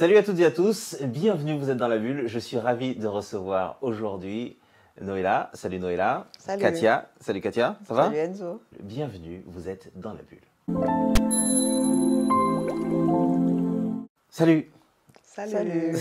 Salut à toutes et à tous, bienvenue, vous êtes dans la bulle. Je suis ravi de recevoir aujourd'hui Noëlla. Salut Noëlla. Salut. Katia. Salut Katia, ça va? Salut Enzo. Bienvenue, vous êtes dans la bulle. Salut. Salut.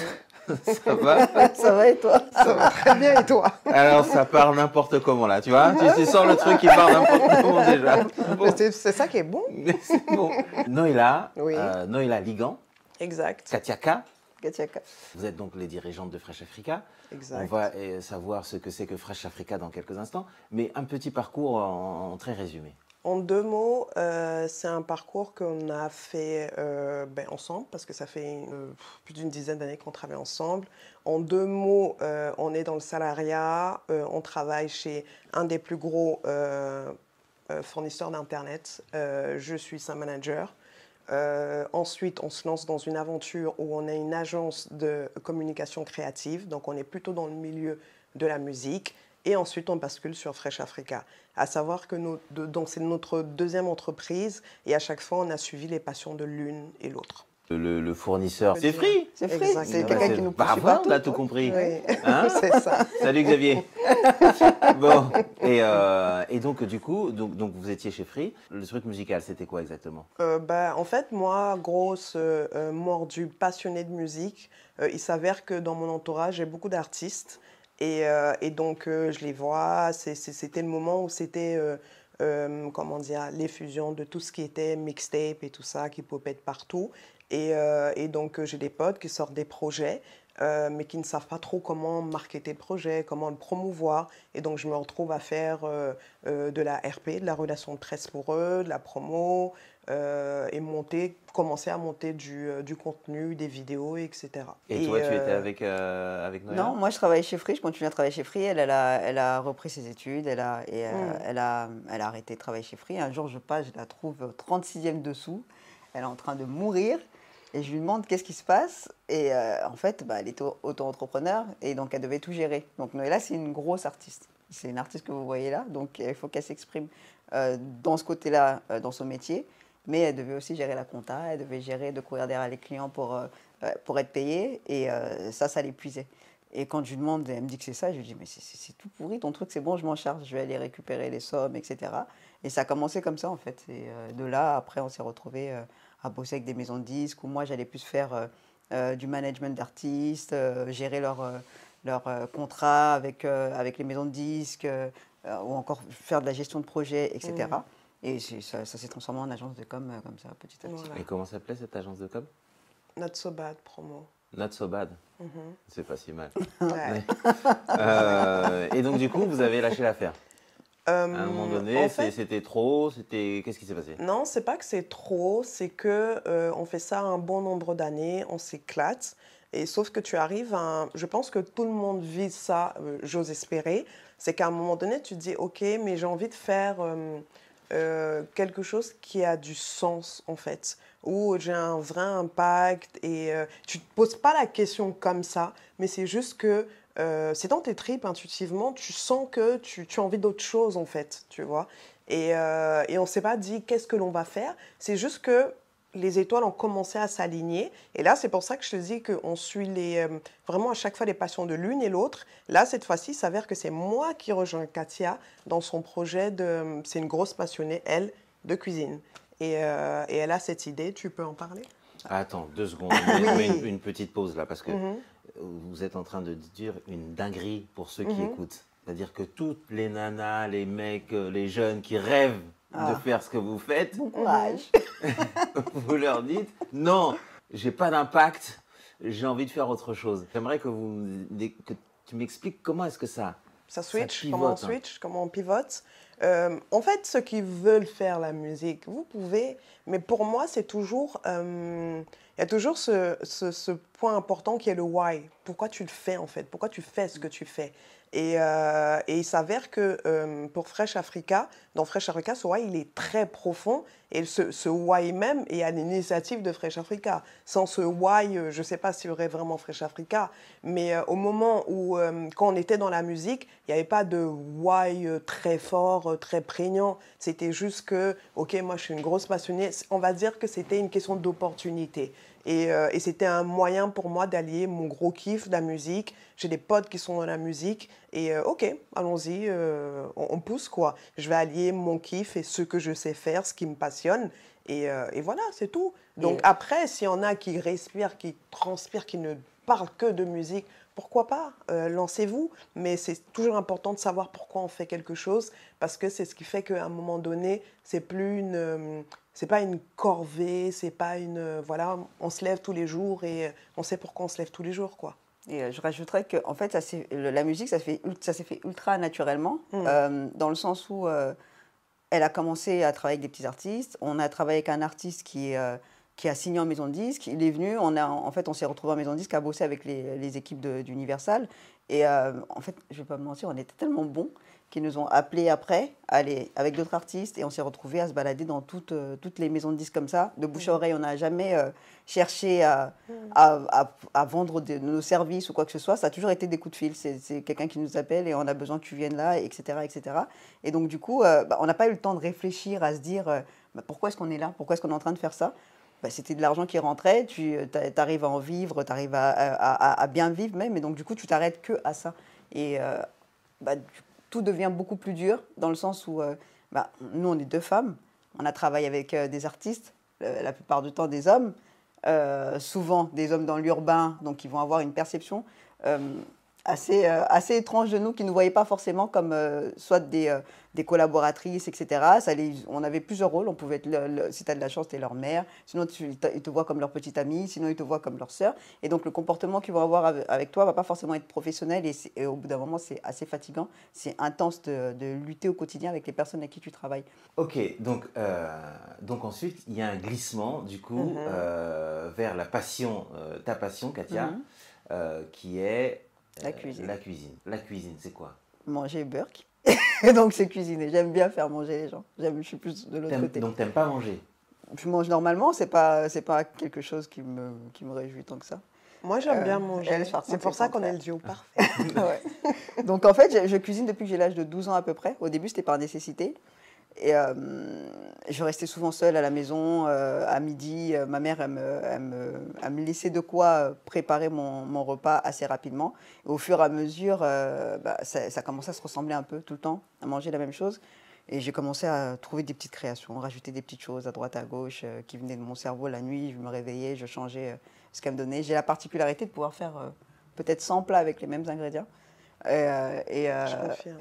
Ça va? Ça va et toi? Ça va très bien et toi? Alors ça part n'importe comment là, tu vois? Tu sens le truc qui part n'importe comment déjà. Bon. C'est ça qui est bon. C'est bon. Noëlla, Oui. Noëlla Ligan, Exact. Katia K. Gatiaka. Vous êtes donc les dirigeantes de Fresh Africa. Exact. On va savoir ce que c'est que Fresh Africa dans quelques instants, mais un petit parcours en très résumé. En 2 mots, c'est un parcours qu'on a fait ensemble, parce que ça fait plus d'une dizaine d'années qu'on travaille ensemble. En 2 mots, on est dans le salariat, on travaille chez un des plus gros fournisseurs d'Internet. Je suis sa manager. Ensuite, on se lance dans une aventure où on a une agence de communication créative, donc on est plutôt dans le milieu de la musique. Et ensuite, on bascule sur Fresh Africa. À savoir que donc c'est notre deuxième entreprise et à chaque fois, on a suivi les passions de l'une et l'autre. Le fournisseur, c'est Free. C'est Free, Exactement. c'est quelqu'un qui nous pousse Bravo, partout. on a tout compris. Oui, Hein? c'est ça. Salut Xavier. Bon, et donc du coup, donc vous étiez chez Free. Le truc musical, c'était quoi exactement? En fait, moi, grosse mordue, passionnée de musique, il s'avère que dans mon entourage, j'ai beaucoup d'artistes. Et donc, je les vois. C'était le moment où c'était, comment dire, l'effusion de tout ce qui était mixtape et tout ça, qui popait de partout. Et donc, j'ai des potes qui sortent des projets, mais qui ne savent pas trop comment marketer le projet, comment le promouvoir. Et donc, je me retrouve à faire de la RP, de la relation de presse pour eux, de la promo, et commencer à monter du contenu, des vidéos, etc. Et toi, tu étais avec Noëlla? Non, moi je travaille chez Free, je continue à travailler chez Free. Elle a repris ses études, elle a arrêté de travailler chez Free. Un jour, je passe, je la trouve 36e dessous. Elle est en train de mourir. Et je lui demande qu'est-ce qui se passe. Et en fait, elle est auto-entrepreneur et donc elle devait tout gérer. Donc Noëlla, c'est une grosse artiste. C'est une artiste que vous voyez là. Donc il faut qu'elle s'exprime dans ce côté-là, dans son métier. Mais elle devait aussi gérer la compta, elle devait gérer de courir derrière les clients pour être payée. Et ça l'épuisait. Et quand je lui demande, elle me dit que c'est ça, je lui dis, mais c'est tout pourri, ton truc, c'est bon, je m'en charge, je vais aller récupérer les sommes, etc. Et ça a commencé comme ça, en fait. Et de là, après, on s'est retrouvés à bosser avec des maisons de disques, où moi, j'allais plus faire du management d'artistes, gérer leurs contrats avec les maisons de disques, ou encore faire de la gestion de projet, etc. Et ça s'est transformé en agence de com comme ça, petit à petit. Voilà. Et comment s'appelait cette agence de com? Not so bad promo. Not so bad. Mhm. C'est pas si mal. Ouais. Et donc du coup, vous avez lâché l'affaire. À un moment donné, en fait, c'était trop, qu'est-ce qui s'est passé? non, c'est pas que c'est trop, c'est que on fait ça un bon nombre d'années, on s'éclate. Et sauf que tu arrives je pense que tout le monde vit ça, j'ose espérer. C'est qu'à un moment donné, tu te dis, ok, mais j'ai envie de faire quelque chose qui a du sens, en fait, où j'ai un vrai impact. Et tu ne te poses pas la question comme ça, mais c'est juste que c'est dans tes tripes, intuitivement, tu sens que tu as envie d'autre chose, en fait, tu vois. Et on ne s'est pas dit qu'est-ce que l'on va faire. C'est juste que les étoiles ont commencé à s'aligner. Et là, c'est pour ça que je te dis qu'on suit vraiment à chaque fois les passions de l'une et l'autre. Là, cette fois-ci, il s'avère que c'est moi qui rejoins Katia dans son projet c'est une grosse passionnée, elle, de cuisine. Et elle a cette idée. Tu peux en parler? Attends, 2 secondes. Une petite pause là, parce que vous êtes en train de dire une dinguerie pour ceux qui écoutent. C'est-à-dire que toutes les nanas, les mecs, les jeunes qui rêvent de faire ce que vous faites, Bon courage. vous leur dites non, j'ai pas d'impact, j'ai envie de faire autre chose. J'aimerais que tu m'expliques comment est-ce que ça switch, pivote, comment on switch, comment on pivote. En fait, ceux qui veulent faire la musique, vous pouvez, mais pour moi, c'est toujours, il y a toujours ce point important qui est le why. Pourquoi tu le fais en fait? Pourquoi tu fais ce que tu fais? Et il s'avère que pour Fresh Africa, dans Fresh Africa, ce why, il est très profond. Et ce why même est à l'initiative de Fresh Africa. Sans ce why, je ne sais pas s'il y aurait vraiment Fresh Africa. Mais au moment où, quand on était dans la musique, il n'y avait pas de why très fort être très prégnant. C'était juste que, ok, moi je suis une grosse passionnée. On va dire que c'était une question d'opportunité. Et c'était un moyen pour moi d'allier mon gros kiff de la musique. J'ai des potes qui sont dans la musique. Et ok, allons-y, on pousse quoi. Je vais allier mon kiff et ce que je sais faire, ce qui me passionne. Et voilà, c'est tout. Donc après, s'il y en a qui respirent, qui transpirent, qui ne parlent que de musique, pourquoi pas, lancez-vous. Mais c'est toujours important de savoir pourquoi on fait quelque chose, parce que c'est ce qui fait qu'à un moment donné, c'est plus c'est pas une corvée, c'est pas une... voilà, on se lève tous les jours et on sait pourquoi on se lève tous les jours, quoi. Et je rajouterais que en fait, la musique, ça s'est fait ultra naturellement, dans le sens où elle a commencé à travailler avec des petits artistes. On a travaillé avec un artiste qui a signé en maison de disque. Il est venu, en fait, on s'est retrouvé en maison de disque à bosser avec les équipes d'Universal. Et en fait, je ne vais pas me mentir, on était tellement bons qu'ils nous ont appelés après, aller avec d'autres artistes, et on s'est retrouvés à se balader dans toutes les maisons de disques comme ça. De bouche à oreille, on n'a jamais cherché à vendre nos services ou quoi que ce soit. Ça a toujours été des coups de fil. C'est quelqu'un qui nous appelle et on a besoin que tu viennes là, etc. etc. Et donc, du coup, on n'a pas eu le temps de réfléchir à se dire pourquoi est-ce qu'on est là, pourquoi est-ce qu'on est en train de faire ça. C'était de l'argent qui rentrait, tu arrives à en vivre, tu arrives à bien vivre même, et donc du coup, tu t'arrêtes que à ça. Et tout devient beaucoup plus dur, dans le sens où nous, on est deux femmes, on a travaillé avec des artistes, la plupart du temps des hommes, souvent des hommes dans l'urbain, donc ils vont avoir une perception assez étrange de nous, qui ne nous voyaient pas forcément comme soit des collaboratrices, etc. On avait plusieurs rôles. On pouvait être, si tu as de la chance, tu es leur mère. Sinon, ils te voient comme leur petite amie. Sinon, ils te voient comme leur sœur. Et donc, le comportement qu'ils vont avoir avec toi ne va pas forcément être professionnel. Et au bout d'un moment, c'est assez fatigant. C'est intense de lutter au quotidien avec les personnes avec qui tu travailles. Ok, donc ensuite, il y a un glissement, du coup, vers la passion, ta passion, Katia, qui est... La cuisine. La cuisine. La cuisine, c'est quoi? Manger burk. Donc c'est cuisiner. J'aime bien faire manger les gens. Je suis plus de l'autre côté. Donc t'aimes pas manger? Je mange normalement. C'est pas quelque chose qui me réjouit tant que ça. Moi, j'aime bien manger. C'est pour ça qu'on est le duo parfait. Ouais. Donc en fait, je cuisine depuis que j'ai l'âge de 12 ans à peu près. Au début, c'était par nécessité. Et je restais souvent seule à la maison, à midi. Ma mère, elle me laissait de quoi préparer mon repas assez rapidement. Et au fur et à mesure, ça commençait à se ressembler un peu tout le temps, à manger la même chose. Et j'ai commencé à trouver des petites créations, rajouter des petites choses à droite, à gauche, qui venaient de mon cerveau la nuit. Je me réveillais, je changeais ce qu'elle me donnait. J'ai la particularité de pouvoir faire peut-être 100 plats avec les mêmes ingrédients. Je confirme.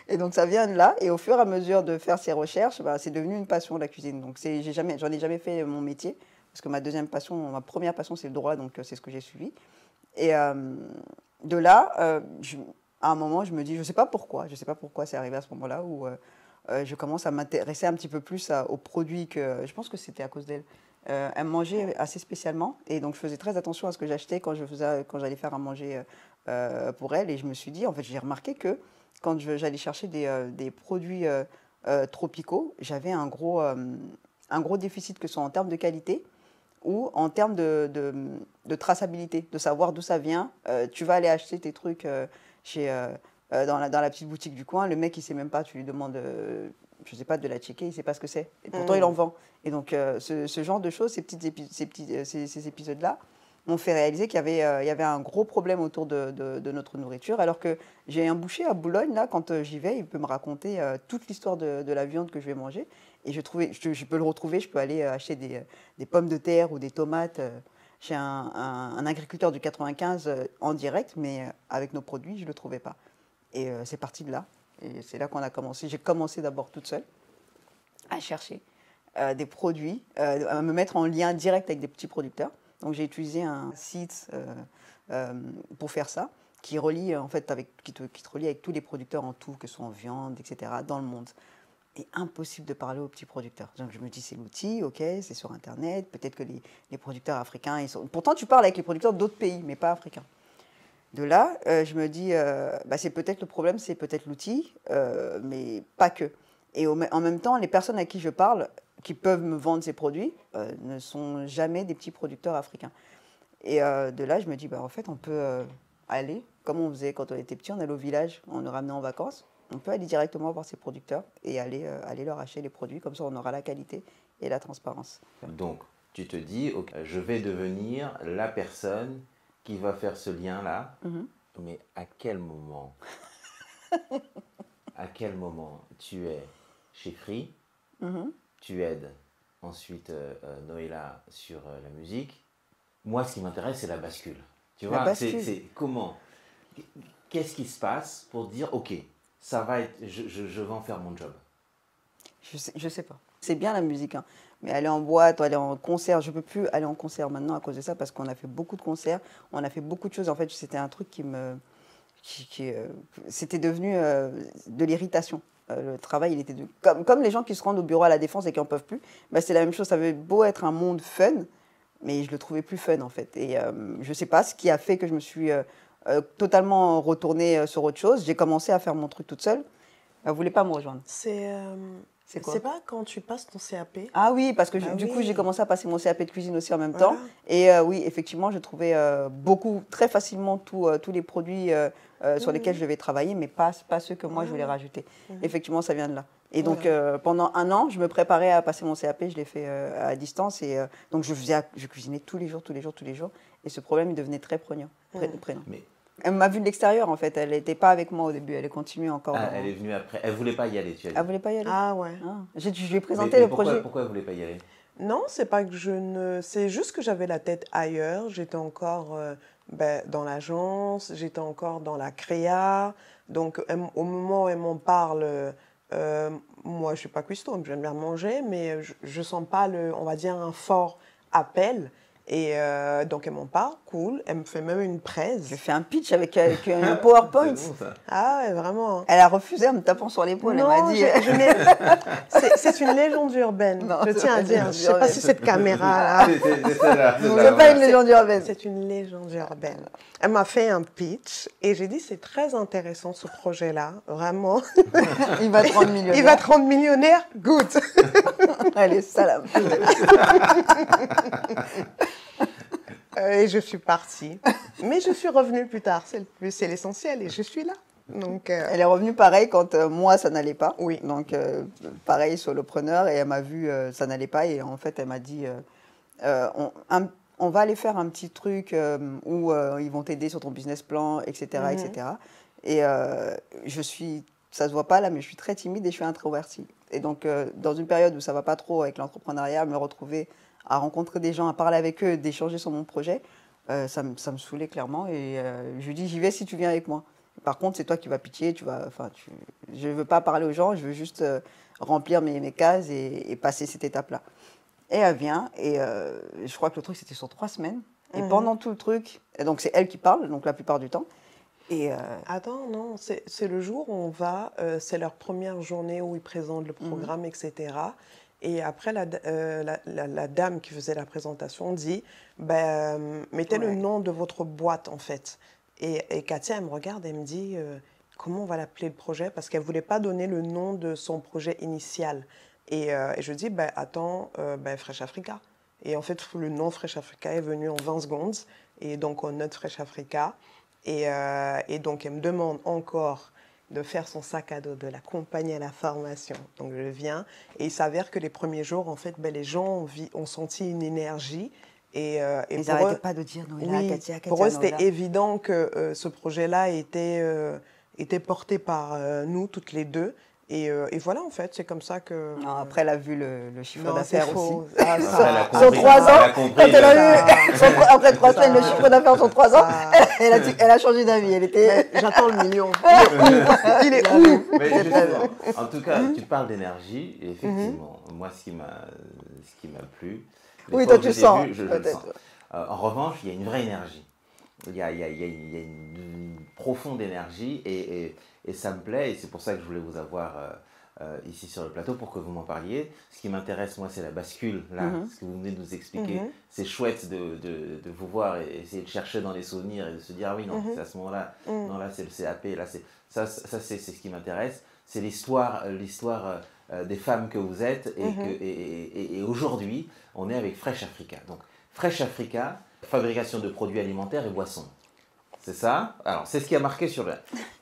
Et donc ça vient de là, et au fur et à mesure de faire ces recherches, c'est devenu une passion, la cuisine. Donc j'en ai jamais fait mon métier, parce que ma première passion c'est le droit, donc c'est ce que j'ai suivi. Et de là, à un moment je me dis, je sais pas pourquoi c'est arrivé à ce moment-là, où je commence à m'intéresser un petit peu plus aux produits, que je pense que c'était à cause d'elle. Elle mangeait assez spécialement, et donc je faisais très attention à ce que j'achetais quand j'allais faire à manger pour elle. Et je me suis dit, en fait, j'ai remarqué que quand j'allais chercher des produits tropicaux, j'avais un gros déficit, que ce soit en termes de qualité ou en termes de traçabilité, de savoir d'où ça vient. Tu vas aller acheter tes trucs dans la petite boutique du coin, le mec, il ne sait même pas, tu lui demandes... je ne sais pas, de la checker, il ne sait pas ce que c'est. Et pourtant, il en vend. Et donc, ce genre de choses, ces épisodes-là, m'ont fait réaliser qu'il y avait un gros problème autour de notre nourriture. Alors que j'ai un boucher à Boulogne, là, quand j'y vais, il peut me raconter toute l'histoire de la viande que je vais manger. Et je peux le retrouver, je peux aller acheter des pommes de terre ou des tomates chez un agriculteur du 95 en direct, mais avec nos produits, je ne le trouvais pas. Et c'est parti de là. Et c'est là qu'on a commencé. J'ai commencé d'abord toute seule à chercher des produits, à me mettre en lien direct avec des petits producteurs. Donc j'ai utilisé un site pour faire ça, qui relie en fait qui te relie avec tous les producteurs en tout, que ce soit en viande, etc., dans le monde. Et impossible de parler aux petits producteurs. Donc je me dis, c'est l'outil, ok, c'est sur Internet, peut-être que les producteurs africains, pourtant tu parles avec les producteurs d'autres pays, mais pas africains. De là, je me dis, c'est peut-être le problème, c'est peut-être l'outil, mais pas que. Et en même temps, les personnes à qui je parle, qui peuvent me vendre ces produits, ne sont jamais des petits producteurs africains. Et de là, je me dis, en fait, on peut aller, comme on faisait quand on était petit, on allait au village, on nous ramenait en vacances, On peut aller directement voir ses producteurs et aller leur acheter les produits. Comme ça, on aura la qualité et la transparence. Donc, tu te dis, ok, je vais devenir la personne qui va faire ce lien-là. Mais à quel moment à quel moment tu es chez Free, tu aides ensuite Noëlla sur la musique. Moi, ce qui m'intéresse, c'est la bascule. Tu vois, c'est comment, qu'est-ce qui se passe pour dire, ok, ça va être, je vais en faire mon job. Je sais pas. C'est bien la musique, hein. Mais aller en boîte, aller en concert, je ne peux plus aller en concert maintenant à cause de ça parce qu'on a fait beaucoup de concerts, on a fait beaucoup de choses. En fait, c'était un truc c'était devenu de l'irritation. Le travail, il était comme les gens qui se rendent au bureau à la Défense et qui n'en peuvent plus. Bah, c'est la même chose. Ça avait beau être un monde fun, mais je le trouvais plus fun en fait. Et je ne sais pas ce qui a fait que je me suis totalement retournée sur autre chose. J'ai commencé à faire mon truc toute seule. Elle ne voulait pas me rejoindre. C'est quoi? C'est pas quand tu passes ton CAP? Ah oui, parce que du coup, j'ai commencé à passer mon CAP de cuisine aussi en même temps. Et oui, effectivement, je trouvais très facilement tous les produits sur lesquels je devais travailler, mais pas ceux que moi, je voulais rajouter. Effectivement, ça vient de là. Et donc, pendant un an, je me préparais à passer mon CAP, je l'ai fait à distance. Et donc, je cuisinais tous les jours. Et ce problème, il devenait très prégnant. Elle m'a vu de l'extérieur, en fait. Elle n'était pas avec moi au début. Elle est continuée encore. Elle est venue après. Elle ne voulait pas y aller, tu as dit. Elle ne voulait pas y aller. Ah ouais. Je lui ai présenté le projet. Pourquoi elle ne voulait pas y aller? Non, c'est pas que je ne... C'est juste que j'avais la tête ailleurs. J'étais encore dans l'agence, j'étais encore dans la créa. Donc, au moment où elle m'en parle, moi, je ne suis pas cuistot, j'aime bien manger, mais je ne sens pas, on va dire, un fort appel. Et donc, elle m'en parle, cool. Elle me fait même une presse. Je fais un pitch avec un PowerPoint. C'est bon, ça. Ah ouais, vraiment. Elle a refusé en me tapant sur l'épaule. Elle m'a dit... c'est une légende urbaine, non, je tiens à dire. Je ne sais pas si cette caméra-là... C'est pas une légende urbaine. C'est une légende urbaine. Elle m'a fait un pitch et j'ai dit, c'est très intéressant ce projet-là, vraiment. Il va te rendre millionnaire. Il va te rendre millionnaire, good. Allez, salam. Et je suis partie. Mais je suis revenue plus tard, c'est l'essentiel, et je suis là. Donc, Elle est revenue pareil quand moi, ça n'allait pas. Oui. Donc, pareil, solopreneur, et elle m'a vu, ça n'allait pas. Et en fait, elle m'a dit, on va aller faire un petit truc où ils vont t'aider sur ton business plan, etc. etc. Et ça se voit pas là, mais je suis très timide et je suis introvertie. Et donc, dans une période où ça va pas trop avec l'entrepreneuriat, me retrouver à rencontrer des gens, à parler avec eux, d'échanger sur mon projet, ça me saoulait clairement. Et je lui dis, j'y vais si tu viens avec moi. Par contre, c'est toi qui vas pitcher. Je ne veux pas parler aux gens, je veux juste remplir mes cases et passer cette étape-là. Et elle vient, et je crois que le truc, c'était sur 3 semaines. Et pendant tout le truc, donc c'est elle qui parle, donc la plupart du temps. Et Attends, non, c'est le jour où on va, c'est leur première journée où ils présentent le programme, etc. Et après, la dame qui faisait la présentation dit, mettez le nom de votre boîte, en fait. Et Katia, elle me regarde et elle me dit, comment on va l'appeler le projet? Parce qu'elle ne voulait pas donner le nom de son projet initial. Et je dis, attends, Fresh Africa. Et en fait, le nom Fresh Africa est venu en 20 secondes. Et donc, on note Fresh Africa. Et donc, elle me demande encore de faire son sac à dos, de l'accompagner à la formation. Donc, je viens. Et il s'avère que les premiers jours, en fait, les gens ont senti une énergie. Et ils n'arrêtaient pas de dire Noëlla, Katia, pour eux, c'était évident que ce projet-là était porté par nous, toutes les deux. Et voilà, en fait, c'est comme ça que... Non, après, elle a vu le chiffre d'affaires aussi. Sur 3 ans, quand elle a eu, après 3 semaines, le chiffre d'affaires sur 3 ans, elle a changé d'avis. Elle était... J'attends le million. Il est où? Mais en tout cas, tu parles d'énergie, et effectivement, moi, ce qui m'a plu... Oui, toi, tu le sens. Je le sens. En revanche, il y a une vraie énergie. Il y a une profonde énergie et ça me plaît. Et c'est pour ça que je voulais vous avoir ici sur le plateau pour que vous m'en parliez. Ce qui m'intéresse, moi, c'est la bascule, là, ce que vous venez de nous expliquer. C'est chouette de vous voir et essayer de chercher dans les souvenirs et de se dire, ah oui, non, c'est à ce moment-là, non, là, c'est le CAP, là, ça c'est ce qui m'intéresse. C'est l'histoire des femmes que vous êtes et aujourd'hui, on est avec Fresh Africa. Donc, Fresh Africa, fabrication de produits alimentaires et boissons. C'est ça. Alors, c'est ce qui a marqué sur le...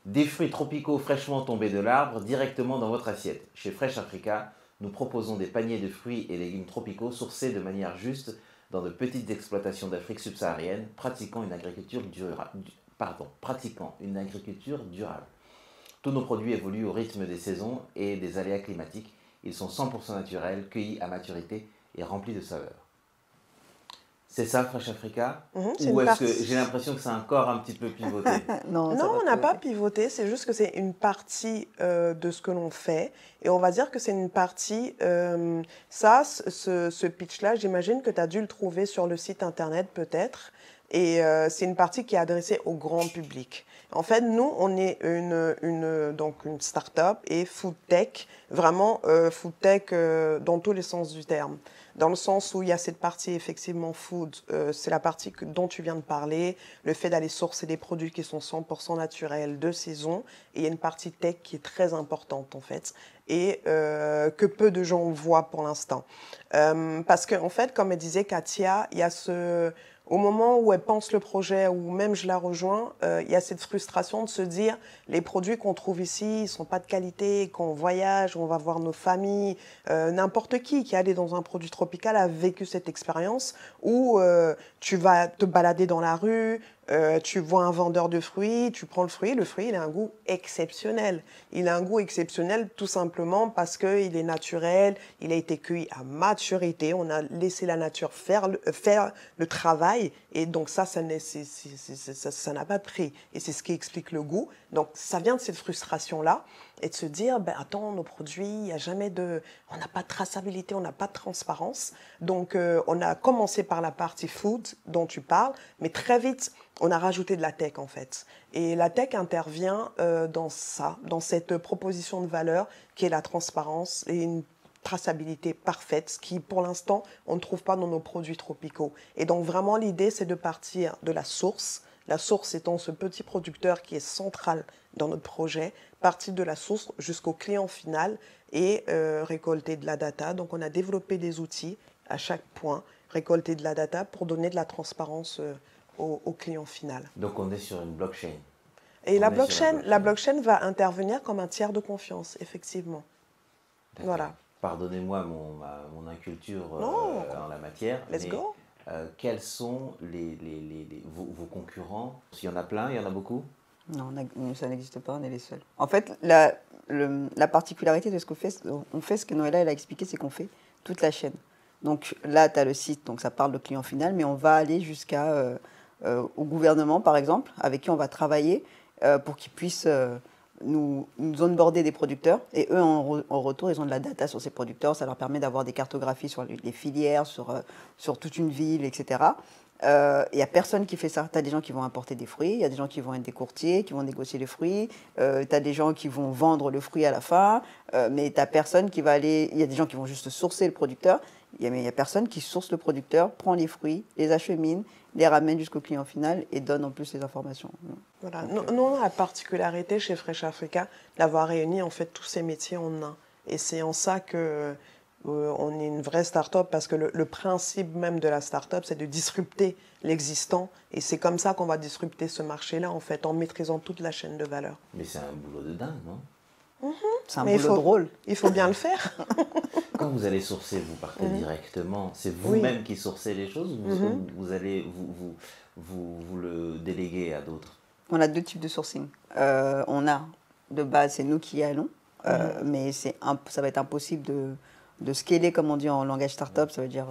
Des fruits tropicaux fraîchement tombés de l'arbre directement dans votre assiette. Chez Fresh Africa, nous proposons des paniers de fruits et légumes tropicaux sourcés de manière juste dans de petites exploitations d'Afrique subsaharienne, pratiquant une agriculture durable. Tous nos produits évoluent au rythme des saisons et des aléas climatiques. Ils sont 100% naturels, cueillis à maturité et remplis de saveurs. C'est ça, Fresh Africa? Ou est-ce que j'ai l'impression que c'est encore un petit peu pivoté? Non, on n'a pas pivoté, c'est juste que c'est une partie de ce que l'on fait. Et on va dire que c'est une partie... ce pitch-là, j'imagine que tu as dû le trouver sur le site internet peut-être. Et c'est une partie qui est adressée au grand public. En fait, nous, on est donc une start-up et food tech, vraiment food tech dans tous les sens du terme. Dans le sens où il y a cette partie effectivement food, c'est la partie dont tu viens de parler, le fait d'aller sourcer des produits qui sont 100% naturels, de saison, et il y a une partie tech qui est très importante en fait, et que peu de gens voient pour l'instant. Parce qu'en fait, comme elle disait Katia, il y a au moment où elle pense le projet, ou même je la rejoins, il y a cette frustration de se dire les produits qu'on trouve ici, ils ne sont pas de qualité, quand on voyage, on va voir nos familles, n'importe qui est allé dans un produit tropical a vécu cette expérience où tu vas te balader dans la rue, tu vois un vendeur de fruits, tu prends le fruit il a un goût exceptionnel. Il a un goût exceptionnel tout simplement parce qu'il est naturel, il a été cueilli à maturité, on a laissé la nature faire le travail et donc ça n'a pas de prix. Et c'est ce qui explique le goût. Donc ça vient de cette frustration-là et de se dire, ben, attends, nos produits, on n'a pas de traçabilité, on n'a pas de transparence. Donc on a commencé par la partie food dont tu parles, mais très vite, on a rajouté de la tech en fait. Et la tech intervient dans cette proposition de valeur qui est la transparence et une traçabilité parfaite, ce qui pour l'instant on ne trouve pas dans nos produits tropicaux. Et donc vraiment l'idée c'est de partir de la source étant ce petit producteur qui est central dans notre projet, partir de la source jusqu'au client final et récolter de la data. Donc on a développé des outils à chaque point, récolter de la data pour donner de la transparence au client final. Donc on est sur une blockchain. Et la blockchain va intervenir comme un tiers de confiance, effectivement. Voilà. Pardonnez-moi mon inculture en la matière. Let's go. Quels sont vos concurrents? S'il y en a plein, il y en a beaucoup? Non, ça n'existe pas, on est les seuls. En fait, la particularité de ce qu'on fait, ce que Noëlla elle a expliqué, c'est qu'on fait toute la chaîne. Donc là, tu as le site, donc ça parle de client final, mais on va aller jusqu'à au gouvernement, par exemple, avec qui on va travailler pour qu'ils puissent nous onboarder des producteurs. Et eux, en retour, ils ont de la data sur ces producteurs. Ça leur permet d'avoir des cartographies sur les filières, sur toute une ville, etc. Il n'y a personne qui fait ça. Tu as des gens qui vont importer des fruits, il y a des gens qui vont être des courtiers, qui vont négocier les fruits, tu as des gens qui vont vendre le fruit à la fin, mais tu n'as personne qui va aller... Il y a des gens qui vont juste sourcer le producteur, mais il n'y a personne qui source le producteur, prend les fruits, les achemine, les ramène jusqu'au client final et donne en plus les informations. Voilà. Nous, on a la particularité chez Fresh Africa d'avoir réuni en fait tous ces métiers en un. Et c'est en ça que on est une vraie start-up parce que le principe même de la start-up, c'est de disrupter l'existant. Et c'est comme ça qu'on va disrupter ce marché-là, en fait, en maîtrisant toute la chaîne de valeur. Mais c'est un boulot de dingue, non? C'est un boulot drôle. Il faut bien le faire. Quand vous allez sourcer, vous partez directement. C'est vous-même qui sourcez les choses ou vous allez vous le déléguer à d'autres? On a deux types de sourcing. On a, de base, c'est nous qui y allons, mais ça va être impossible de scaler, comme on dit en langage startup, ça veut dire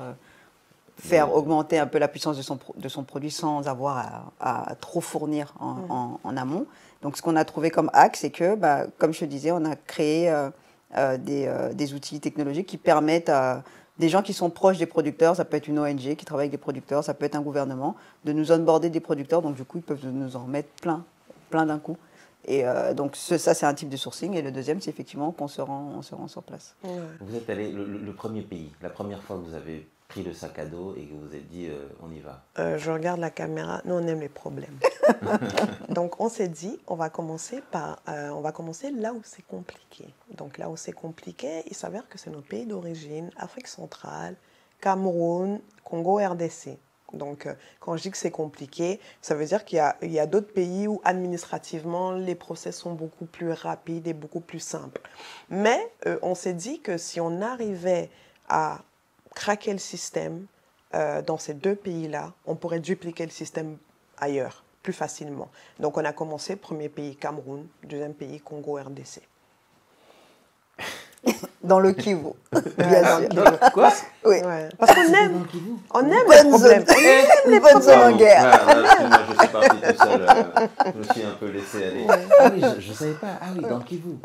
faire augmenter un peu la puissance de son produit sans avoir à trop fournir en amont. Donc ce qu'on a trouvé comme hack, c'est que, comme je te disais, on a créé des outils technologiques qui permettent à des gens qui sont proches des producteurs, ça peut être une ONG qui travaille avec des producteurs, ça peut être un gouvernement, de nous onboarder des producteurs, donc du coup ils peuvent nous en mettre plein d'un coup. Et donc ça c'est un type de sourcing, et le deuxième c'est effectivement qu'on se rend sur place. Ouais. Vous êtes allé, le premier pays, la première fois que vous avez pris le sac à dos et que vous vous êtes dit on y va? Je regarde la caméra, nous on aime les problèmes. Donc on s'est dit on va commencer là où c'est compliqué. Donc là où c'est compliqué, il s'avère que c'est nos pays d'origine, Afrique centrale, Cameroun, Congo, RDC. Donc, quand je dis que c'est compliqué, ça veut dire qu'il y a d'autres pays où administrativement, les process sont beaucoup plus rapides et beaucoup plus simples. Mais on s'est dit que si on arrivait à craquer le système dans ces deux pays-là, on pourrait dupliquer le système ailleurs plus facilement. Donc, on a commencé, premier pays Cameroun, deuxième pays Congo RDC. Dans le Kivu. Bien sûr. Quoi? Oui. Ouais. Parce qu'on aime, on aime Bonne les problèmes. zone. Les bonnes zones en guerre. Moi, je suis parti tout seul. Je me suis un peu laissé aller. Ah oui, je ne savais pas. Ah oui, dans le Kivu.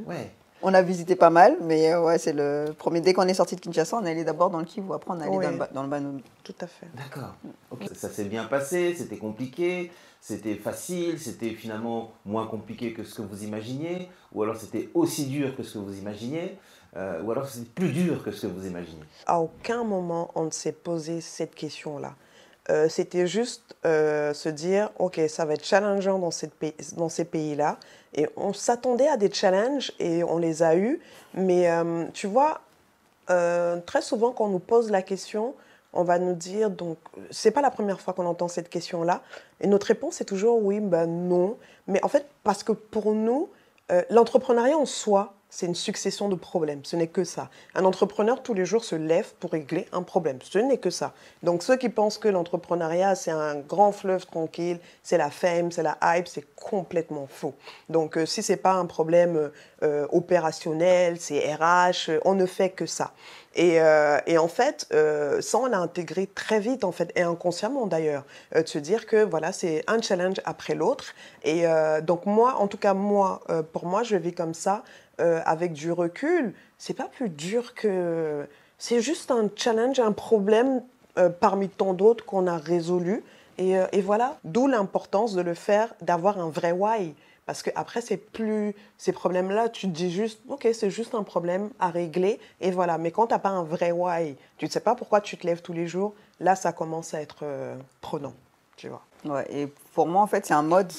Ouais. On a visité pas mal, mais ouais, c'est le premier. Dès qu'on est sorti de Kinshasa, on est allé d'abord dans le Kivu, après on est allé dans le Banoumi. Tout à fait. D'accord. Okay. Ça s'est bien passé, c'était compliqué, c'était facile, c'était finalement moins compliqué que ce que vous imaginiez, ou alors c'était aussi dur que ce que vous imaginiez, ou alors c'était plus dur que ce que vous imaginiez. À aucun moment on ne s'est posé cette question-là. C'était juste se dire, ok, ça va être challengeant dans ces pays-là. Et on s'attendait à des challenges et on les a eus. Mais tu vois, très souvent quand on nous pose la question, on va nous dire, donc, c'est pas la première fois qu'on entend cette question-là. Et notre réponse est toujours oui, ben non. Mais en fait, parce que pour nous, l'entrepreneuriat en soi, c'est une succession de problèmes. Ce n'est que ça. Un entrepreneur, tous les jours, se lève pour régler un problème. Ce n'est que ça. Donc, ceux qui pensent que l'entrepreneuriat, c'est un grand fleuve tranquille, c'est la fame, c'est la hype, c'est complètement faux. Donc, si ce n'est pas un problème opérationnel, c'est RH, on ne fait que ça. Et en fait, ça, on l'a intégré très vite, en fait, et inconsciemment d'ailleurs, de se dire que voilà, c'est un challenge après l'autre. Et donc moi, en tout cas moi, pour moi, je vis comme ça, avec du recul. C'est pas plus dur que... C'est juste un challenge, un problème parmi tant d'autres qu'on a résolu. Et voilà, d'où l'importance de le faire, d'avoir un vrai why. Parce qu'après, c'est plus ces problèmes-là, tu te dis juste, ok, c'est juste un problème à régler, et voilà. Mais quand tu n'as pas un vrai why, tu ne sais pas pourquoi tu te lèves tous les jours, là, ça commence à être prenant, tu vois. Ouais, et pour moi, en fait, c'est un mode,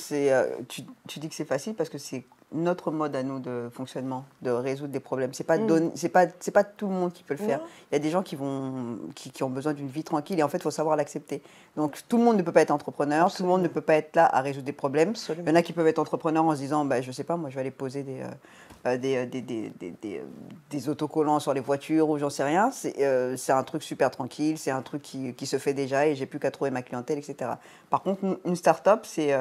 tu dis que c'est facile parce que c'est notre mode à nous de fonctionnement, de résoudre des problèmes. C'est pas tout le monde qui peut le faire. Non. Il y a des gens qui ont besoin d'une vie tranquille et en fait, il faut savoir l'accepter. Donc, tout le monde ne peut pas être entrepreneur, Absolument. tout le monde ne peut pas être là à résoudre des problèmes. Absolument. Il y en a qui peuvent être entrepreneurs en se disant, bah, je sais pas, moi, je vais aller poser des autocollants sur les voitures ou j'en sais rien. C'est un truc super tranquille, c'est un truc qui se fait déjà et j'ai plus qu'à trouver ma clientèle, etc. Par contre, une start-up, c'est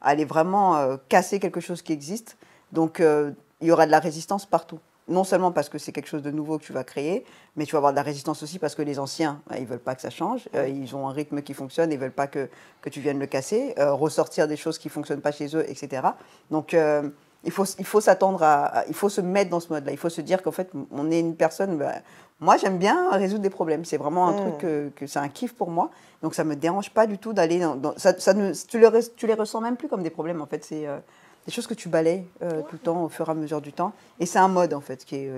aller vraiment casser quelque chose qui existe. Donc, il y aura de la résistance partout. Non seulement parce que c'est quelque chose de nouveau que tu vas créer, mais tu vas avoir de la résistance aussi parce que les anciens, ils ne veulent pas que ça change. Ils ont un rythme qui fonctionne, ils ne veulent pas que tu viennes le casser, ressortir des choses qui ne fonctionnent pas chez eux, etc. Donc, il faut s'attendre il faut se mettre dans ce mode-là. Il faut se dire qu'en fait, on est une personne... moi, j'aime bien résoudre des problèmes. C'est vraiment un truc que c'est un kiff pour moi. Donc, ça ne me dérange pas du tout d'aller tu les ressens même plus comme des problèmes. En fait, c'est des choses que tu balayes tout le temps au fur et à mesure du temps. Et c'est un mode, en fait, qui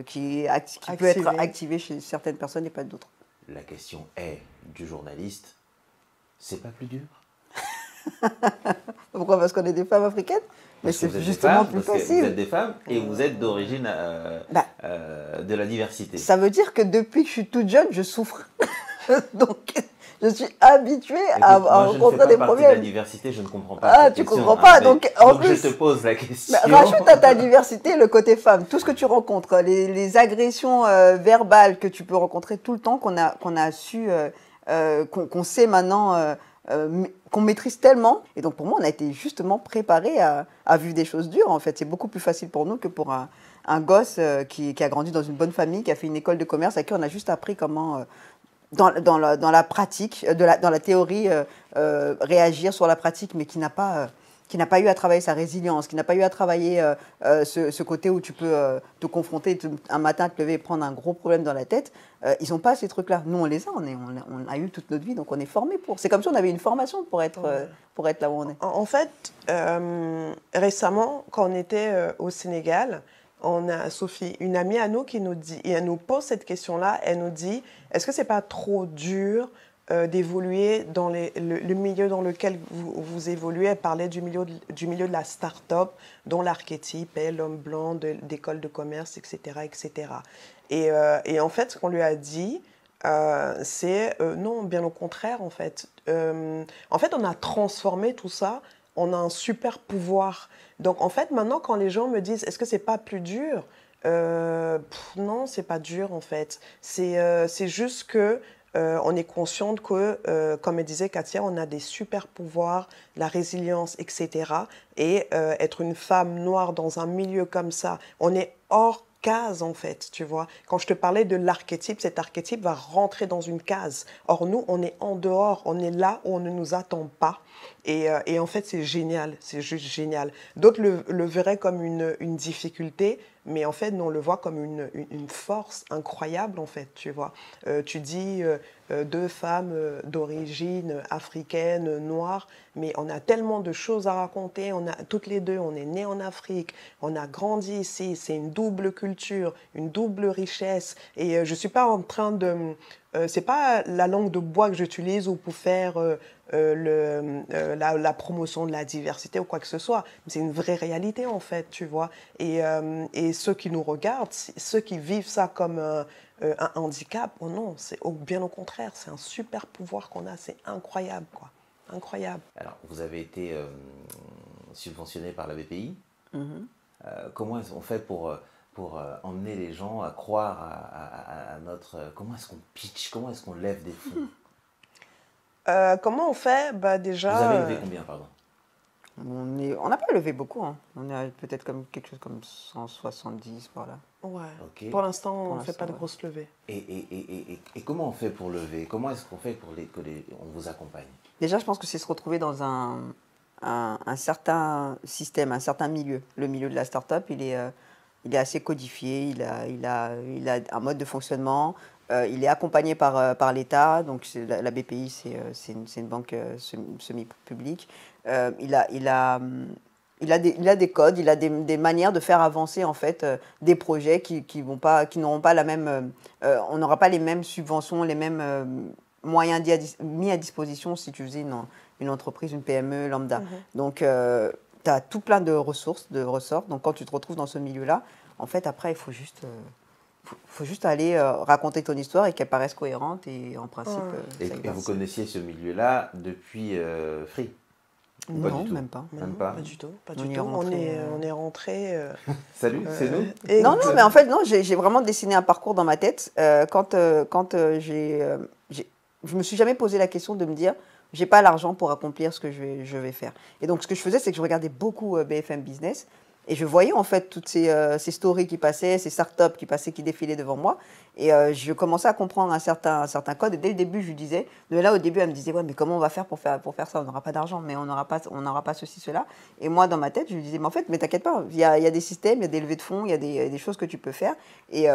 peut être activé chez certaines personnes et pas d'autres. La question est, du journaliste, c'est pas plus dur? Pourquoi? Parce qu'on est des femmes africaines? Mais c'est justement plus facile. Vous êtes des femmes et vous êtes d'origine de la diversité. Ça veut dire que depuis que je suis toute jeune, je souffre. Donc, je suis habituée à rencontrer des problèmes. Je ne fais pas partie de la diversité, je ne comprends pas. Ah, tu ne comprends pas. Donc, en plus, je te pose la question. Rajoute à ta diversité le côté femme. Tout ce que tu rencontres, les agressions verbales que tu peux rencontrer tout le temps, qu'on a su, qu'on sait maintenant... qu'on maîtrise tellement. Et donc, pour moi, on a été justement préparés à vivre des choses dures, en fait. C'est beaucoup plus facile pour nous que pour un gosse qui a grandi dans une bonne famille, qui a fait une école de commerce, à qui on a juste appris comment, dans la pratique, dans la théorie, réagir sur la pratique, mais qui n'a pas eu à travailler sa résilience, qui n'a pas eu à travailler ce côté où tu peux te confronter, un matin te lever et prendre un gros problème dans la tête. Ils n'ont pas ces trucs-là. Nous, on les a, on a eu toute notre vie, donc on est formés pour. C'est comme si on avait une formation pour être là où on est. En fait, récemment, quand on était au Sénégal, on a Sophie, une amie à nous, qui nous dit, et elle nous pose cette question-là, elle nous dit, est-ce que c'est pas trop dur d'évoluer dans le milieu dans lequel vous évoluez? Elle parlait du milieu de la start-up, dont l'archétype est l'homme blanc d'école de commerce, etc., etc. Et en fait, ce qu'on lui a dit, Non, bien au contraire, en fait. En fait, on a transformé tout ça. On a un super pouvoir. Donc, en fait, maintenant, quand les gens me disent, est-ce que c'est pas plus dur? Non, c'est pas dur, en fait. C'est juste que on est consciente que, comme elle disait Katia, on a des super pouvoirs, la résilience, etc. Et être une femme noire dans un milieu comme ça, on est hors case en fait, tu vois. Quand je te parlais de l'archétype, cet archétype va rentrer dans une case. Or nous, on est en dehors, on est là où on ne nous attend pas. Et en fait, c'est génial, c'est juste génial. D'autres le verraient comme une difficulté, mais en fait, nous, on le voit comme une force incroyable, en fait, tu vois. Tu dis deux femmes d'origine africaine, noire, mais on a tellement de choses à raconter. Toutes les deux, on est nées en Afrique, on a grandi ici, c'est une double culture, une double richesse. Et je ne suis pas en train de... c'est pas la langue de bois que j'utilise ou pour faire la promotion de la diversité ou quoi que ce soit. C'est une vraie réalité, en fait, tu vois. Et ceux qui nous regardent, ceux qui vivent ça comme un handicap, oh non, bien au contraire, c'est un super pouvoir qu'on a, c'est incroyable, quoi. Incroyable. Alors, vous avez été subventionné par la BPI. Mhm. Comment est-ce qu'on fait pour emmener les gens à croire à notre... comment est-ce qu'on pitch? Comment est-ce qu'on lève des fonds? Comment on fait? Bah, déjà, Vous avez levé combien, pardon? On n'a pas levé beaucoup, hein. On est peut-être comme quelque chose comme 170 par là. ouais. Ok. Pour l'instant, on ne fait l'instant, pas de ouais. grosses levées. Et comment on fait pour lever? Comment est-ce qu'on fait pour on vous accompagne? Déjà, je pense que c'est se retrouver dans un certain système, un certain milieu. Le milieu de la start-up, il est assez codifié, il a un mode de fonctionnement, il est accompagné par l'État, donc la BPI, c'est une banque semi-publique. Il a des codes, il a des manières de faire avancer en fait des projets qui n'auront pas la même, on n'aura pas les mêmes subventions, les mêmes moyens mis à disposition si tu faisais une entreprise, une PME lambda. Donc tu as tout plein de ressources, de ressorts. Donc quand tu te retrouves dans ce milieu-là, en fait après il faut juste aller raconter ton histoire et qu'elle paraisse cohérente et en principe. Et vous connaissiez ce milieu-là depuis Free? Non, même pas. Même pas. Pas du tout. Pas On du y est tout. rentré, On est rentré. Salut, c'est nous. Non, mais en fait, non, j'ai vraiment dessiné un parcours dans ma tête. Je me suis jamais posé la question de me dire, j'ai pas l'argent pour accomplir ce que je vais faire. Et donc, ce que je faisais, c'est que je regardais beaucoup BFM Business. Et je voyais en fait toutes ces stories qui passaient, ces startups qui passaient, qui défilaient devant moi. Et je commençais à comprendre un certain code. Et dès le début, je lui disais, de là au début, elle me disait, ouais, mais comment on va faire pour faire ça? On n'aura pas d'argent, mais on n'aura pas ceci, cela. Et moi, dans ma tête, je lui disais, mais en fait, mais t'inquiète pas, il y a des systèmes, il y a des levées de fonds, il y a des choses que tu peux faire. Et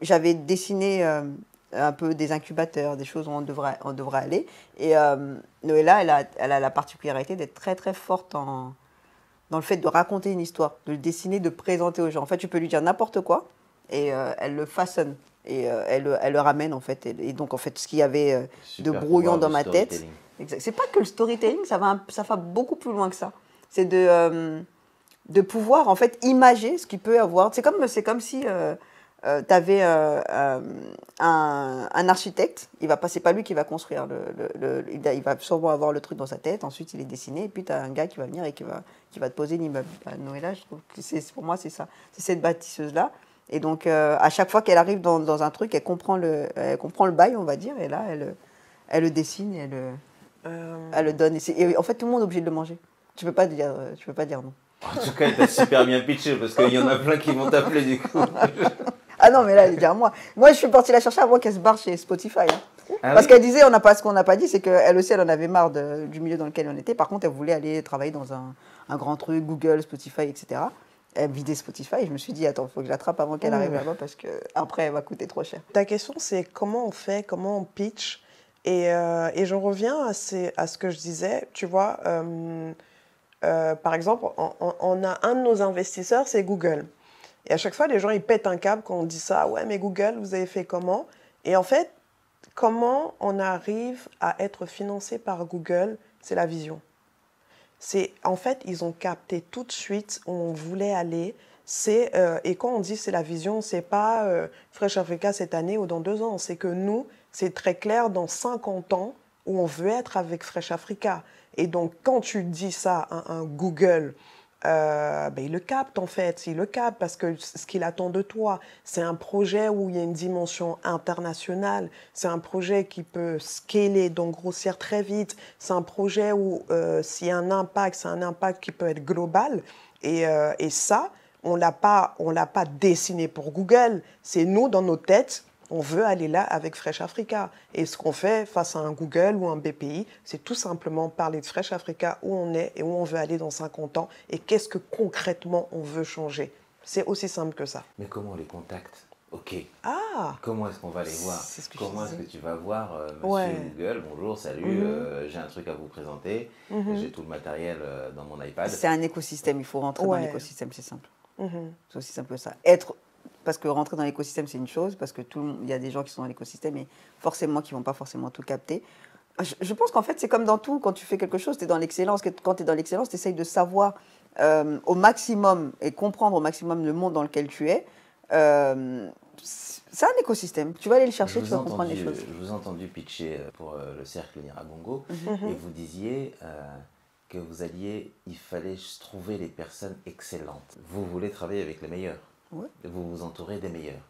j'avais dessiné un peu des incubateurs, des choses où on devrait aller. Et Noëlla, elle a la particularité d'être très, très forte dans le fait de raconter une histoire, de le dessiner, de présenter aux gens. En fait, tu peux lui dire n'importe quoi et elle le façonne et elle le ramène en fait. Et donc en fait, ce qu'il y avait de brouillon dans ma tête, c'est pas que le storytelling, ça va beaucoup plus loin que ça. C'est de pouvoir en fait imager ce qu'il peut avoir. C'est comme si tu avais un architecte, c'est pas lui qui va construire, il va sûrement avoir le truc dans sa tête, ensuite il est dessiné, et puis tu as un gars qui va venir et qui va te poser l'immeuble. Noëlla, je trouve que pour moi c'est ça, c'est cette bâtisseuse-là. Et donc à chaque fois qu'elle arrive dans un truc, elle comprend le bail, on va dire, et là elle le dessine et elle le donne. Et en fait tout le monde est obligé de le manger. Tu peux pas dire non. En tout cas, t'as super bien pitché parce qu'il y en a plein qui vont t'appeler du coup. Ah non, mais là, elle est déjà moi. Moi, je suis partie la chercher avant qu'elle se barre chez Spotify. Hein. Ah Parce oui? qu'elle disait, ce qu'on n'a pas dit, c'est qu'elle aussi, elle en avait marre du milieu dans lequel on était. Par contre, elle voulait aller travailler dans un grand truc, Google, Spotify, etc. Elle vidait Spotify. Et je me suis dit, attends, il faut que je l'attrape avant qu'elle arrive là-bas parce qu'après, elle va coûter trop cher. Ta question, c'est comment on fait, comment on pitch. Et j'en reviens à ce que je disais. Tu vois, par exemple, on a un de nos investisseurs, c'est Google. Et à chaque fois, les gens, ils pètent un câble quand on dit ça. Ouais, mais Google, vous avez fait comment? Et en fait, comment on arrive à être financé par Google? C'est la vision. En fait, ils ont capté tout de suite où on voulait aller. Et quand on dit c'est la vision, c'est pas Fresh Africa cette année ou dans 2 ans. C'est que nous, c'est très clair dans 50 ans où on veut être avec Fresh Africa. Et donc, quand tu dis ça à un Google, il le capte en fait, il le capte parce que ce qu'il attend de toi, c'est un projet où il y a une dimension internationale, c'est un projet qui peut scaler, donc grossir très vite, c'est un projet où s'il y a un impact, c'est un impact qui peut être global. Et ça, on l'a pas dessiné pour Google, c'est nous dans nos têtes. On veut aller là avec Fresh Africa. Et ce qu'on fait face à un Google ou un BPI, c'est tout simplement parler de Fresh Africa, où on est et où on veut aller dans 50 ans et qu'est-ce que concrètement on veut changer. C'est aussi simple que ça. Mais comment on les contacte? Ok. Ah! Comment est-ce qu'on va les voir? Comment est-ce que tu vas voir Monsieur Google, bonjour, salut, j'ai un truc à vous présenter, j'ai tout le matériel dans mon iPad. C'est un écosystème, il faut rentrer dans l'écosystème, c'est simple. C'est aussi simple que ça. Parce que rentrer dans l'écosystème, c'est une chose, parce que il y a des gens qui sont dans l'écosystème et forcément qui ne vont pas forcément tout capter. Je pense qu'en fait, c'est comme dans tout, quand tu fais quelque chose, tu es dans l'excellence. Quand tu es dans l'excellence, tu essayes de savoir au maximum et comprendre au maximum le monde dans lequel tu es. C'est un écosystème. Tu vas aller le chercher, tu vas comprendre les choses. Je vous ai entendu pitcher pour le cercle Niragongo et vous disiez que il fallait trouver les personnes excellentes. Vous voulez travailler avec les meilleurs. Ouais. Vous vous entourez des meilleurs.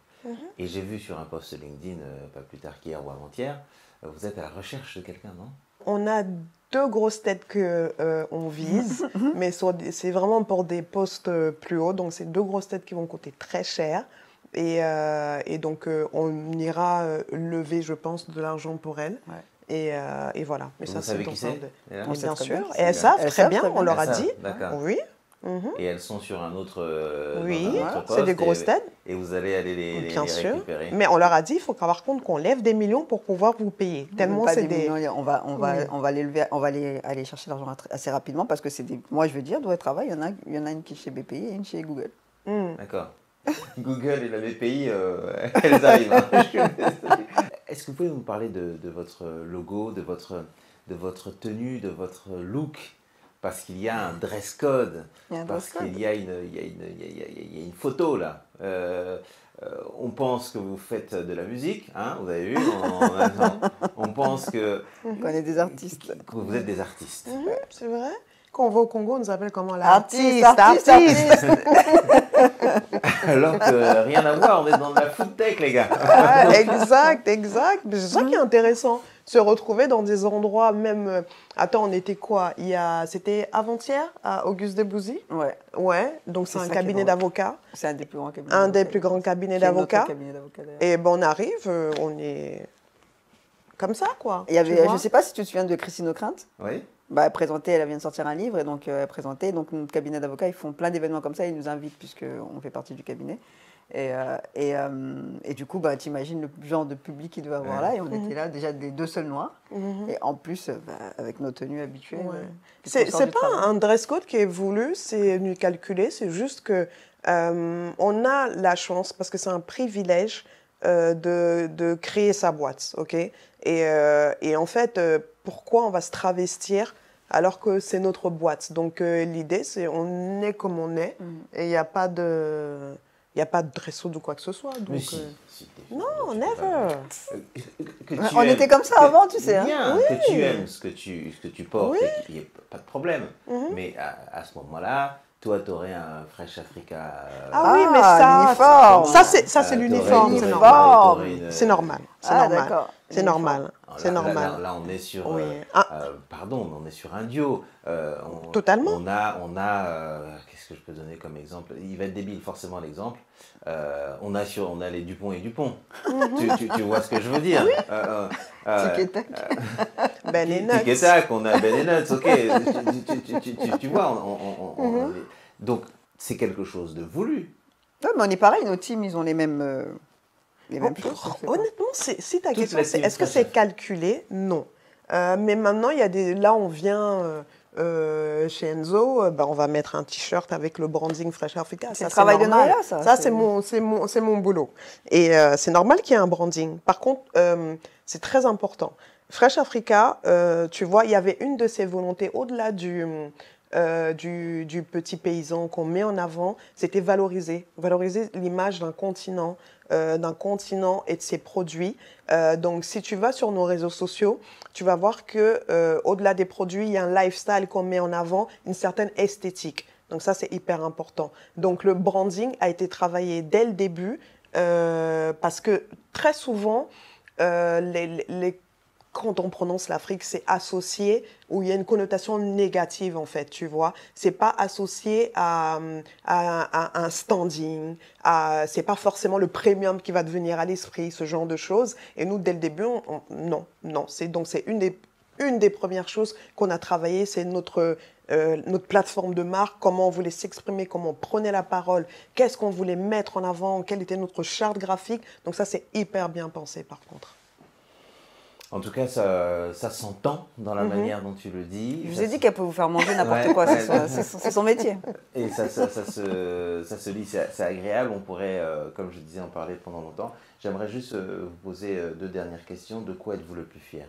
Et j'ai vu sur un post LinkedIn, pas plus tard qu'hier ou avant-hier, vous êtes à la recherche de quelqu'un, non? On a 2 grosses têtes qu'on vise, mais c'est vraiment pour des postes plus hauts. Donc, c'est 2 grosses têtes qui vont coûter très cher. Et donc, on ira lever, je pense, de l'argent pour elles. Ouais. Et voilà. Mais vous savez qui c'est? Bien sûr. Et elles savent très bien, on leur a dit. Oui. Et elles sont sur un autre poste. C'est des grosses têtes. Et vous allez aller les récupérer. Mais on leur a dit, il faut par contre qu'on lève des millions pour pouvoir vous payer. Tellement c'est des millions, on va les lever, on va aller chercher l'argent assez rapidement parce que c'est des. Moi, je veux dire, doit travail. Il y en a une qui est chez BPI et une chez Google. D'accord. Google et la BPI, elles arrivent. Hein. Est-ce que vous pouvez nous parler de votre logo, de votre tenue, de votre look? Parce qu'il y a un dress code, parce qu'il y a une photo là. On pense que vous faites de la musique, hein, vous avez vu, on pense qu'on est des artistes. Que vous êtes des artistes. C'est vrai. Quand on va au Congo, on nous appelle comment? L'artiste. Alors que rien à voir, on est dans de la food-tech, les gars. Exact. C'est ça qui est intéressant. Se retrouver dans des endroits même... Attends, on était quoi? C'était avant-hier à Auguste Debouzy. Ouais. Donc c'est un cabinet d'avocats. C'est un des plus grands cabinets. Un des plus grands cabinets d'avocats. Et on arrive, on est comme ça, quoi. Je ne sais pas si tu te souviens de Christine Ockrent. Oui. Elle vient de sortir un livre et donc elle présentait. Donc notre cabinet d'avocats, ils font plein d'événements comme ça, ils nous invitent puisqu'on fait partie du cabinet. Et du coup, t'imagines le genre de public qu'il devait avoir là. Et on était là déjà des 2 seuls noirs. Et en plus, avec nos tenues habituelles. C'est pas un dress code qui est voulu, c'est calculé. C'est juste que on a la chance, parce que c'est un privilège de créer sa boîte. Okay? Et en fait, pourquoi on va se travestir alors que c'est notre boîte? Donc l'idée, c'est on est comme on est. Et il n'y a pas de... Il n'y a pas de dress code ou quoi que ce soit. Donc, mais si, non, never. On était comme ça avant, tu sais. Bien, que tu aimes ce que tu portes, il n'y a pas de problème. Mais à ce moment-là, toi, tu aurais un Fresh Africa. Oui, mais ça, c'est l'uniforme. C'est normal. C'est normal. C'est normal. Là, on est sur. Pardon, on est sur un duo. Totalement. On a qu'est-ce que je peux donner comme exemple? Il va être débile, forcément, l'exemple. On a les Dupont et Dupont. Tu vois ce que je veux dire? Tic et tac. Ben et Nuts. Tic et tac, on a Ben et Nuts, ok. Tu vois, donc c'est quelque chose de voulu. Ouais, mais on est pareil, nos teams, ils ont les mêmes choses. Honnêtement, si ta question c'est est-ce que c'est calculé? Non. Mais maintenant, il y a là, on vient chez Enzo, on va mettre un t-shirt avec le branding Fresh Africa. C'est le travail de Noël, ça. Ça, c'est mon boulot. Et c'est normal qu'il y ait un branding. Par contre, c'est très important. Fresh Africa, tu vois, il y avait une de ses volontés, au-delà du petit paysan qu'on met en avant, c'était valoriser l'image d'un continent et de ses produits. Donc, si tu vas sur nos réseaux sociaux, tu vas voir que au-delà des produits, il y a un lifestyle qu'on met en avant, une certaine esthétique. Donc, ça, c'est hyper important. Donc, le branding a été travaillé dès le début parce que très souvent, quand on prononce l'Afrique, c'est associé, où il y a une connotation négative, en fait, tu vois. C'est pas associé à un standing, c'est pas forcément le premium qui va te venir à l'esprit, ce genre de choses. Et nous, dès le début, non. Donc, c'est une des premières choses qu'on a travaillé, c'est notre plateforme de marque, comment on voulait s'exprimer, comment on prenait la parole, qu'est-ce qu'on voulait mettre en avant, quelle était notre charte graphique. Donc ça, c'est hyper bien pensé, par contre. En tout cas, ça s'entend dans la manière dont tu le dis. Je vous ai dit qu'elle peut vous faire manger n'importe quoi, c'est son métier. Et ça se lit, c'est agréable. On pourrait, comme je disais, en parler pendant longtemps. J'aimerais juste vous poser 2 dernières questions. De quoi êtes-vous le plus fier?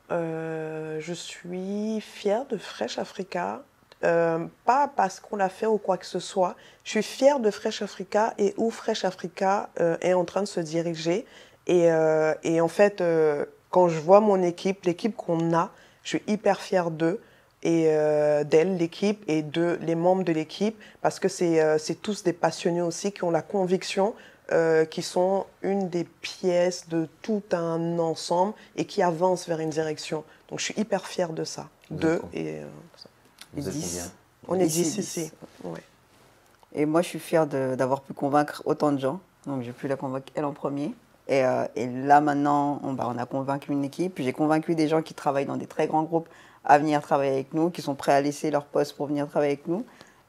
Je suis fière de Fresh Africa, pas parce qu'on l'a fait ou quoi que ce soit. Je suis fière de Fresh Africa et où Fresh Africa est en train de se diriger. Et en fait, quand je vois mon équipe, l'équipe qu'on a, je suis hyper fière d'eux et d'elle, l'équipe, et les membres de l'équipe, parce que c'est tous des passionnés aussi qui ont la conviction qui sont une des pièces de tout un ensemble et qui avancent vers une direction. Donc, je suis hyper fière de ça. Vous êtes combien? On est 10 ici. Ouais. Et moi, je suis fière d'avoir pu convaincre autant de gens. Donc, j'ai pu la convaincre elle en premier. Et là, maintenant, on a convaincu une équipe. J'ai convaincu des gens qui travaillent dans des très grands groupes à venir travailler avec nous, qui sont prêts à laisser leur poste pour venir travailler avec nous.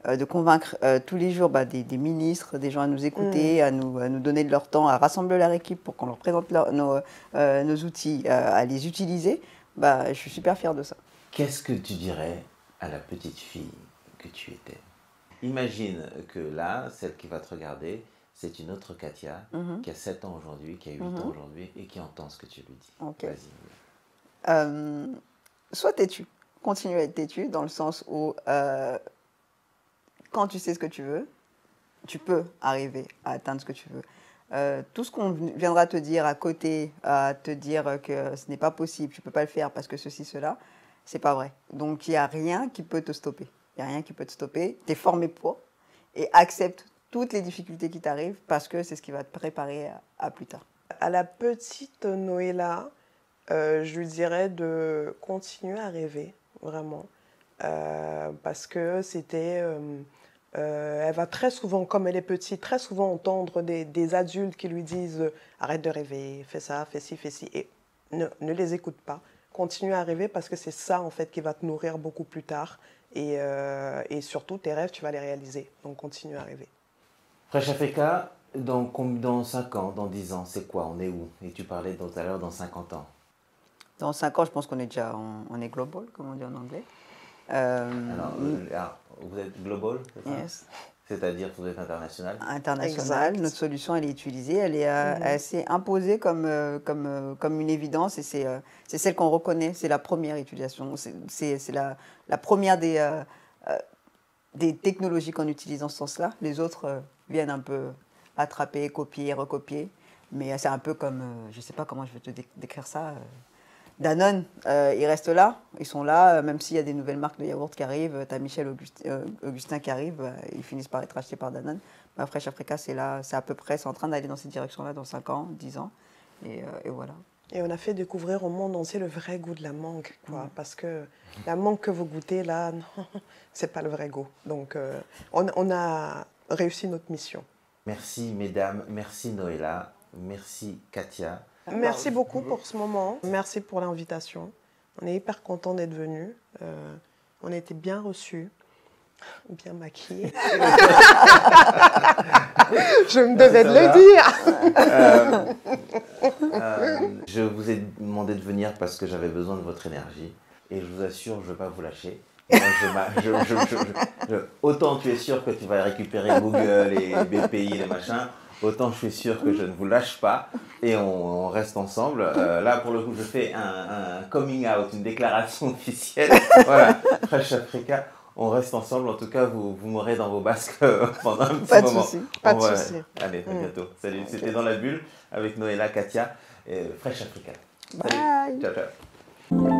De convaincre tous les jours des ministres, des gens à nous écouter, à nous donner de leur temps, à rassembler leur équipe pour qu'on leur présente nos outils, à les utiliser. Je suis super fière de ça. Qu'est-ce que tu dirais à la petite fille que tu étais? Imagine que là, celle qui va te regarder, c'est une autre Katia qui a 7 ans aujourd'hui, qui a 8 ans aujourd'hui et qui entend ce que tu lui dis. Okay. Vas-y. Sois têtu. Continue à être têtu dans le sens où quand tu sais ce que tu veux, tu peux arriver à atteindre ce que tu veux. Tout ce qu'on viendra te dire à côté, à te dire que ce n'est pas possible, tu ne peux pas le faire parce que ceci, cela, c'est pas vrai. Donc, il n'y a rien qui peut te stopper. Il n'y a rien qui peut te stopper. Tu es formé pour et accepte toutes les difficultés qui t'arrivent parce que c'est ce qui va te préparer à plus tard. À la petite Noëlla, je lui dirais de continuer à rêver, vraiment. Parce que c'était... elle va très souvent, comme elle est petite, très souvent entendre des adultes qui lui disent « Arrête de rêver, fais ça, fais ci, fais ci ». Et ne les écoute pas. Continue à rêver parce que c'est ça, en fait, qui va te nourrir beaucoup plus tard. Et surtout, tes rêves, tu vas les réaliser. Donc, continue à rêver. Fresh Africa, dans 5 ans, dans 10 ans, c'est quoi? On est où? Et tu parlais tout à l'heure dans 50 ans. Dans 5 ans, je pense qu'on est déjà on est global, comme on dit en anglais. Alors, vous êtes global, c'est ça? Yes. C'est-à-dire que vous êtes international? International. Exact. Notre solution, elle est utilisée, elle s'est imposée comme une évidence et c'est celle qu'on reconnaît, c'est la première utilisation. C'est la première des technologies qu'on utilise dans ce sens-là. Les autres viennent un peu attraper, copier, recopier. Mais c'est un peu comme, je ne sais pas comment je vais te décrire ça. Danone, ils restent là, ils sont là, même s'il y a des nouvelles marques de yaourt qui arrivent, tu as Michel Augustin qui arrive, ils finissent par être achetés par Danone. Fresh Africa, c'est là, c'est à peu près, c'est en train d'aller dans cette direction-là dans 5 ans, 10 ans, et voilà. Et on a fait découvrir au monde entier le vrai goût de la mangue, quoi, parce que la mangue que vous goûtez là, non, c'est pas le vrai goût. Donc on a réussi notre mission. Merci mesdames, merci Noëlla, merci Katia. Merci beaucoup pour ce moment. Merci pour l'invitation. On est hyper contents d'être venus. On a été bien reçus, bien maquillés. Je me devais de le dire. Je vous ai demandé de venir parce que j'avais besoin de votre énergie. Et je vous assure, je ne vais pas vous lâcher. Autant tu es sûr que tu vas récupérer Google et BPI et les machins, autant je suis sûr que je ne vous lâche pas et on reste ensemble. Là, pour le coup, je fais un coming out, une déclaration officielle. Voilà, Fresh Africa, on reste ensemble. En tout cas, vous m'aurez dans vos basques pendant un petit Pas de moment. souci. Pas de souci. Allez, à bientôt. Salut, c'était Dans la Bulle avec Noëlla, Katia, et Fresh Africa. Salut. Bye. Ciao, ciao.